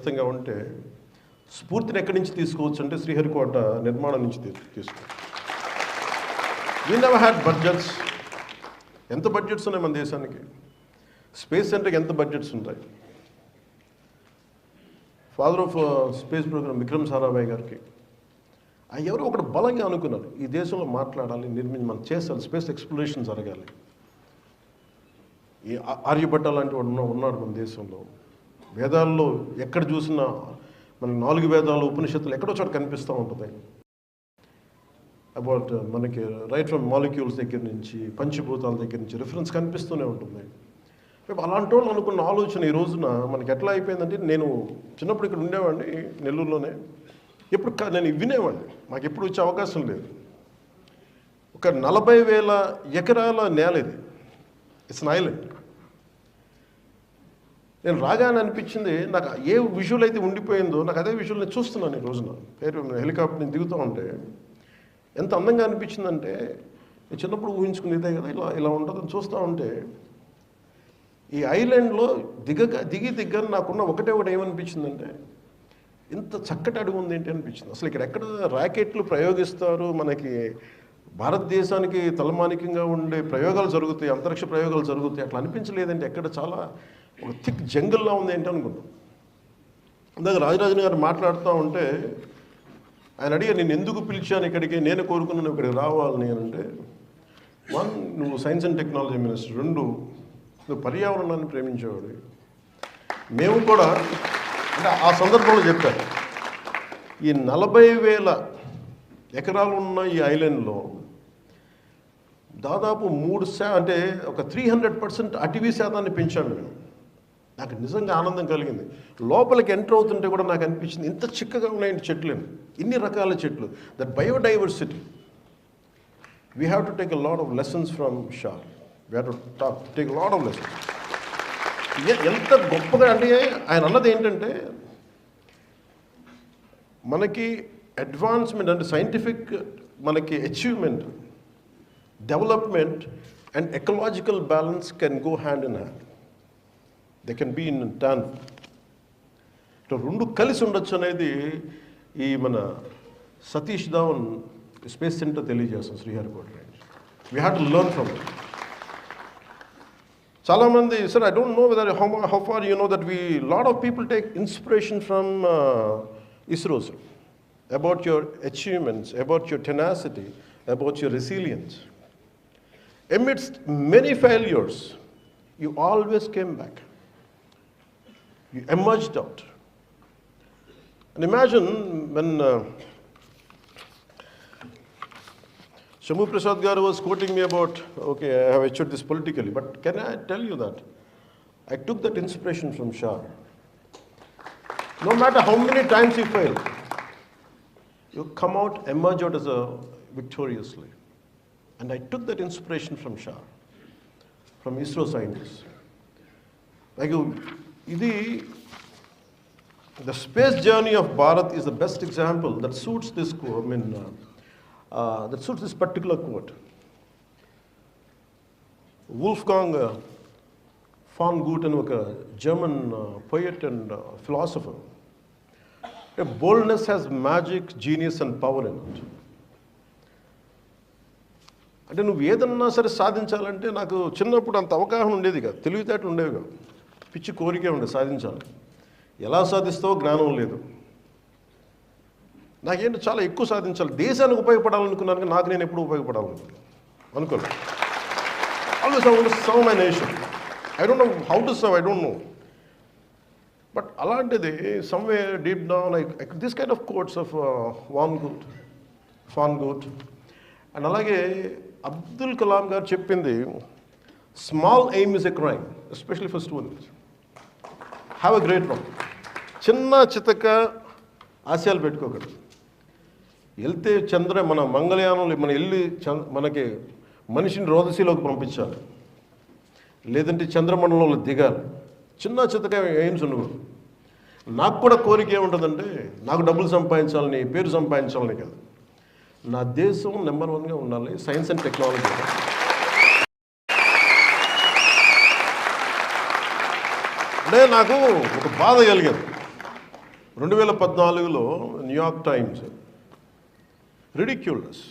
ఖచ్చితంగా ఉంటే స్ఫూర్తిని ఎక్కడి నుంచి తీసుకోవచ్చు అంటే శ్రీహరికోట నిర్మాణం నుంచి తీసుకోవచ్చు. We never had budgets. ఎంత బడ్జెట్స్ ఉన్నాయి మన దేశానికి? స్పేస్ సెంటర్కి ఎంత బడ్జెట్స్ ఉంటాయి? Father of space programme Vikram Sarabhai గారికి ఎవరో ఒకటి బలంగా అనుకున్నారు, ఈ దేశంలో మాట్లాడాలి, మనం చేయాలి, స్పేస్ ఎక్స్ప్లోరేషన్ జరగాలి. ఈ ఆర్యభట్ట లాంటి వాడు ఉన్నాడు మన దేశంలో. వేదాల్లో ఎక్కడ చూసినా మన 4 వేదాలు ఉపనిషత్తులు ఎక్కడో చోట కనిపిస్తూ ఉంటుంది. అబౌట్ మనకి రైట్ ఫ్రమ్ మాలిక్యూల్స్ దగ్గర నుంచి పంచభూతాల దగ్గర నుంచి రిఫరెన్స్ కనిపిస్తూనే ఉంటుంది. అలాంటి వాళ్ళు అనుకున్న ఆలోచన ఈ రోజున మనకి ఎట్లా అయిపోయిందంటే, నేను చిన్నప్పుడు ఇక్కడ ఉండేవాడిని నెల్లూరులోనే. ఎప్పుడు నేను వినేవాడిని, మాకు ఎప్పుడు వచ్చే అవకాశం లేదు. ఒక 40,000 ఎకరాల నేల ఇది. It's an island. నేను రాగానే అనిపించింది, నాకు ఏ విజువల్ అయితే ఉండిపోయిందో నాకు అదే విజువల్ నేను చూస్తున్నాను ఈ రోజున. హెలికాప్టర్ నేను దిగుతూ ఉంటే ఎంత అందంగా అనిపించిందంటే, నేను చిన్నప్పుడు ఊహించుకుని ఇదే కదా, ఇలా ఉంటుందని చూస్తూ ఉంటే ఈ ఐలాండ్లో దిగి నాకున్న ఒకటే ఏమనిపించిందంటే, ఇంత చక్కటి అడుగు ఉంది ఏంటి అనిపించింది. అసలు ఇక్కడ ఎక్కడ ర్యాకెట్లు ప్రయోగిస్తారు, మనకి భారతదేశానికి తలమానికంగా ఉండే ప్రయోగాలు జరుగుతాయి, అంతరిక్ష ప్రయోగాలు జరుగుతాయి, అట్లా అనిపించలేదంటే ఎక్కడ చాలా ఒక థిక్ జంగిల్లా ఉంది ఏంటి అనుకున్నాం. ఇందాక రాజరాజన్ గారు మాట్లాడుతూ ఉంటే ఆయన అడిగా, నేను ఎందుకు పిలిచాను ఇక్కడికి, నేను కోరుకున్నాను ఇక్కడికి రావాలని అంటే, 1, నువ్వు సైన్స్ అండ్ టెక్నాలజీ మినిస్టర్. 2, నువ్వు పర్యావరణాన్ని ప్రేమించేవాడు. మేము కూడా అంటే ఆ సందర్భంలో చెప్పారు, ఈ 40,000 ఎకరాలు ఉన్న ఈ ఐలాండ్లో దాదాపు అంటే ఒక 300% అటవీ శాతాన్ని పెంచాను నేను. నాకు నిజంగా ఆనందం కలిగింది. లోపలికి ఎంటర్ అవుతుంటే కూడా నాకు అనిపించింది, ఇంత చిక్కగా ఉన్నాయండి చెట్లు, ఇన్ని రకాల చెట్లు. That biodiversity, we have to take a lot of lessons from Shah. We have to take lot of lessons. ఎంత గొప్పగా అంటే ఆయన అన్నది ఏంటంటే, మనకి అడ్వాన్స్మెంట్ అంటే సైంటిఫిక్ మనకి achievement, development and ecological balance can go hand in hand. They can be in turn. రెండు కలిసి ఉండొచ్చు అనేది ఈ మన సతీష్ ధావన్ స్పేస్ సెంటర్ తెలియజేస్తాం Sriharikota range. We have to learn from it. చాలామంది, sir I don't know whether how far you know that lot of people take inspiration from ISRO, sir, about your achievements, about your tenacity, about your resilience. Amidst many failures, you always came back. You emerged out. And imagine when Shamu Prasad Garu was quoting me about, okay, I have achieved this politically, but can I tell you that I took that inspiration from Shah. No matter how many times you fail, you come out, emerge out as victoriously. And I took that inspiration from Shah, from ISRO scientists. Like, the space journey of Bharat is the best example that suits this quote. That suits this particular quote. Wolfgang von Goethe, a German poet and philosopher. Boldness has magic, genius and power in it. అంటే నువ్వు ఏదన్నా సరే సాధించాలంటే, నాకు చిన్నప్పుడు అంత అవగాహన ఉండేది కాదు, తెలివితేటలు ఉండేవి కాదు, పిచ్చి కోరికే ఉండేది సాధించాలి. ఎలా సాధిస్తావో జ్ఞానం లేదు. నాకేంటి చాలా ఎక్కువ సాధించాలి, దేశానికి ఉపయోగపడాలనుకున్నాను, నాకు నేను ఎప్పుడు ఉపయోగపడాలనుకోలేదు. Always I want to serve my nation. I don't know how to serve, I don't know. But అలాంటిది somewhere deep down, like this kind of quotes of von Goethe. And అలాగే అబ్దుల్ కలాం గారు చెప్పింది, small aim is a crime, especially for students. Have a great one. చిన్న చితక ఆశయాలు పెట్టుకోకూడదు. వెళ్తే మన మంగళయానంలో మనం వెళ్ళి మనకి మనిషిని రోదసీలోకి పంపించాలి, లేదంటే చంద్రమండలంలో దిగాలి. చిన్న చిత్తగా ఎయిమ్స్ ఉండవు. నాకు కూడా కోరిక ఏముంటుందంటే, నాకు డబ్బులు సంపాదించాలని, పేరు సంపాదించాలని కాదు, నా దేశం నెంబర్ 1గా ఉండాలి సైన్స్ అండ్ టెక్నాలజీ. అంటే నాకు ఒక బాధ కలిగేది, 2014లో న్యూయార్క్ టైమ్స్ రిడిక్యూల్స్